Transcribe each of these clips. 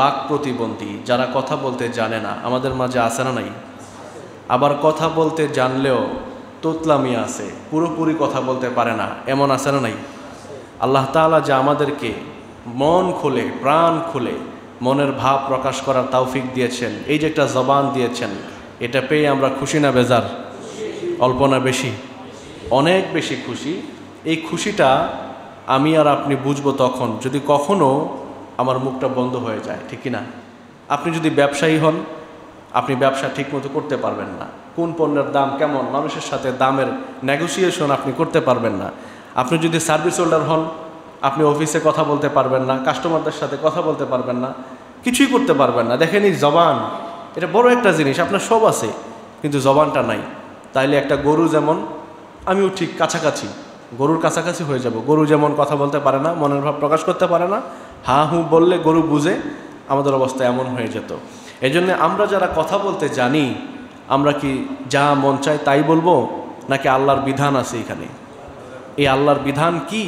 বাক প্রতিবন্ধী, যারা কথা বলতে জানে না, আমাদের মাঝে আছে না নাই? আবার কথা বলতে জানলেও তোতলামি আছে, পুরোপুরি কথা বলতে পারে না, এমন আছে না নাই? আল্লাহ তাআলা যা আমাদেরকে মন খুলে প্রাণ খুলে মনের ভাব প্রকাশ করার তৌফিক দিয়েছেন, এই যে একটা জবান দিয়েছেন, এটা পেয়ে আমরা খুশি না বেজার? অল্প না বেশি? অনেক বেশি খুশি। এই খুশিটা আমি আর আপনি বুঝবো তখন যদি কখনো আমার মুখটা বন্ধ হয়ে যায়, ঠিক কি না? আপনি যদি ব্যবসায়ী হন, আপনি ব্যবসা ঠিকমতো করতে পারবেন না, কোন পণ্যের দাম কেমন, মানুষের সাথে দামের নেগোসিয়েশন আপনি করতে পারবেন না। আপনি যদি সার্ভিস হোল্ডার হন, আপনি অফিসে কথা বলতে পারবেন না, কাস্টমারদের সাথে কথা বলতে পারবেন না, কিছুই করতে পারবেন না। দেখেন এই জবান, এটা বড় একটা জিনিস, আপনার সব আছে কিন্তু জবানটা নাই। তাইলে একটা গরু যেমন, আমিও ঠিক কাছাকাছি, গরুর কাছাকাছি হয়ে যাব। গরু যেমন কথা বলতে পারে না, মনের ভাব প্রকাশ করতে পারে না, হা হু বললে গরু বুঝে, আমাদের অবস্থা এমন হয়ে যেত। এই জন্যে আমরা যারা কথা বলতে জানি, আমরা কি যা মন চায় তাই বলবো, নাকি আল্লাহর বিধান আছে এখানে? এই আল্লাহর বিধান কি,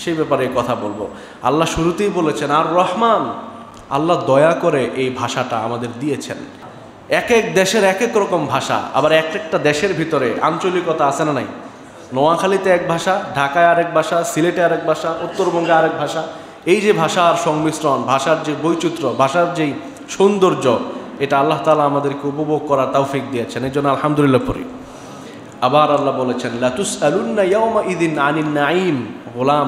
সে ব্যাপারে কথা বলবো। আল্লাহ শুরুতেই বলেছেন আর রহমান, আল্লাহ দয়া করে এই ভাষাটা আমাদের দিয়েছেন। এক এক দেশের এক এক রকম ভাষা, আবার এক একটা দেশের ভিতরে আঞ্চলিকতা আছে না নাই? নোয়াখালীতে এক ভাষা, ঢাকায় আরেক ভাষা, সিলেটে আরেক ভাষা, উত্তরবঙ্গে আরেক ভাষা। এই যে ভাষার সংমিশ্রণ, ভাষার যে বৈচিত্র্য, ভাষার যেই সৌন্দর্য, এটা আল্লাহ তাআলা আমাদেরকে উপভোগ করার তৌফিক দিয়েছেন, এই জন্য আলহামদুলিল্লাহ পড়ি। আবার আল্লাহ বলেছেন লা তুসআলুন্না ইয়াওমা ইযিন আনিন নাঈম, গোলাম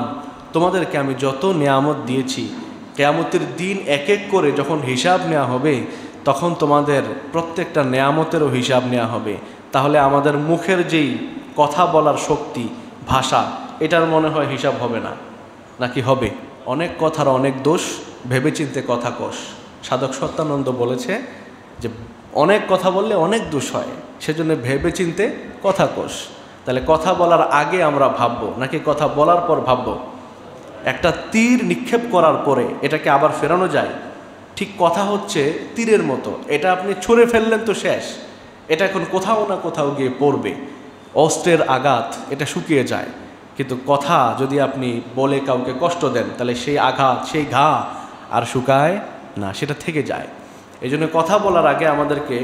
তোমাদেরকে আমি যত নিয়ামত দিয়েছি, কিয়ামতের দিন এক এক করে যখন হিসাব নেওয়া হবে, তখন তোমাদের প্রত্যেকটা নিয়ামতেরও হিসাব নেওয়া হবে। তাহলে আমাদের মুখের যেই কথা বলার শক্তি, ভাষা, এটার মনে হয় হিসাব হবে না, নাকি হবে? অনেক কথার অনেক দোষ, ভেবেচিন্তে কথা কোষ। সাধক সত্যানন্দ বলেছে যে অনেক কথা বললে অনেক দোষ হয়, সেজন্য ভেবেচিন্তে কথা কোষ। তাহলে কথা বলার আগে আমরা ভাববো, নাকি কথা বলার পর ভাববো? একটা তীর নিক্ষেপ করার পরে এটাকে আবার ফেরানো যায়? ঠিক কথা হচ্ছে তীরের মতো, এটা আপনি ছুঁড়ে ফেললেন তো শেষ, এটা এখন কোথাও না কোথাও গিয়ে পড়বে। অস্ত্রের আঘাত এটা শুকিয়ে যায়, কিন্তু কথা যদি আপনি বলে কাউকে কষ্ট দেন, তাহলে সেই আঘাত, সেই ঘা আর শুকায় না, সেটা থেকে যায়। এই জন্য কথা বলার আগে আমাদেরকে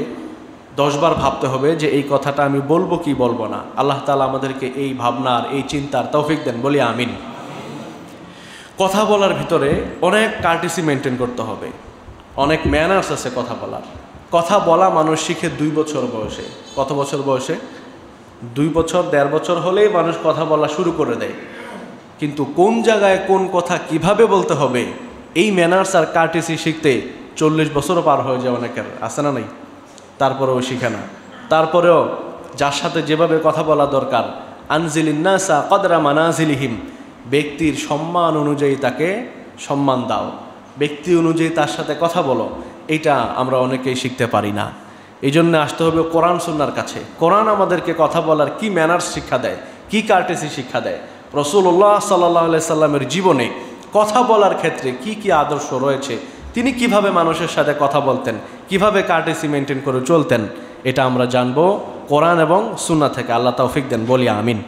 10 বার ভাবতে হবে যে এই কথাটা আমি বলবো কি বলবো না। আল্লাহ তাআলা আমাদেরকে এই ভাবনার, এই চিন্তার তৌফিক দেন, বলি আমিন। কথা বলার ভিতরে অনেক কার্টেসি মেনটেন করতে হবে, অনেক ম্যানার্স আছে কথা বলার। কথা বলা মানুষ শিখে 2 বছর বয়সে। কত বছর বয়সে? 2 বছর 1.5 বছর হলেই মানুষ কথা বলা শুরু করে দেয়, কিন্তু কোন জায়গায় কোন কথা কিভাবে বলতে হবে, এই ম্যানার্স আর কার্টেসি শিখতে 40 বছরও পার হয়ে যায় অনেকের, আছে না নাই? তারপরেও শিখে না। তারপরেও যার সাথে যেভাবে কথা বলা দরকার, আনজিলিন নাসা কদরা মানাজিলিহিম, ব্যক্তির সম্মান অনুযায়ী তাকে সম্মান দাও, ব্যক্তি অনুযায়ী তার সাথে কথা বলো, এটা আমরা অনেকেই শিখতে পারি না। এই জন্য আসতে হবে কোরআন সুন্নাহর কাছে। কোরআন আমাদেরকে কথা বলার কি ম্যানার্স শিক্ষা দেয়, কি কার্টেসি শিক্ষা দেয়। রাসূলুল্লাহ সাল্লাল্লাহু আলাইহি সাল্লামের জীবনে কথা বলার ক্ষেত্রে কি কি আদর্শ রয়েছে, তিনি কিভাবে মানুষের সাথে কথা বলতেন, কিভাবে কার্টেসি মেনটেন করে চলতেন, এটা আমরা জানবো কোরআন এবং সুন্নাহ থেকে। আল্লাহ তৌফিক দেন, বলি আমিন।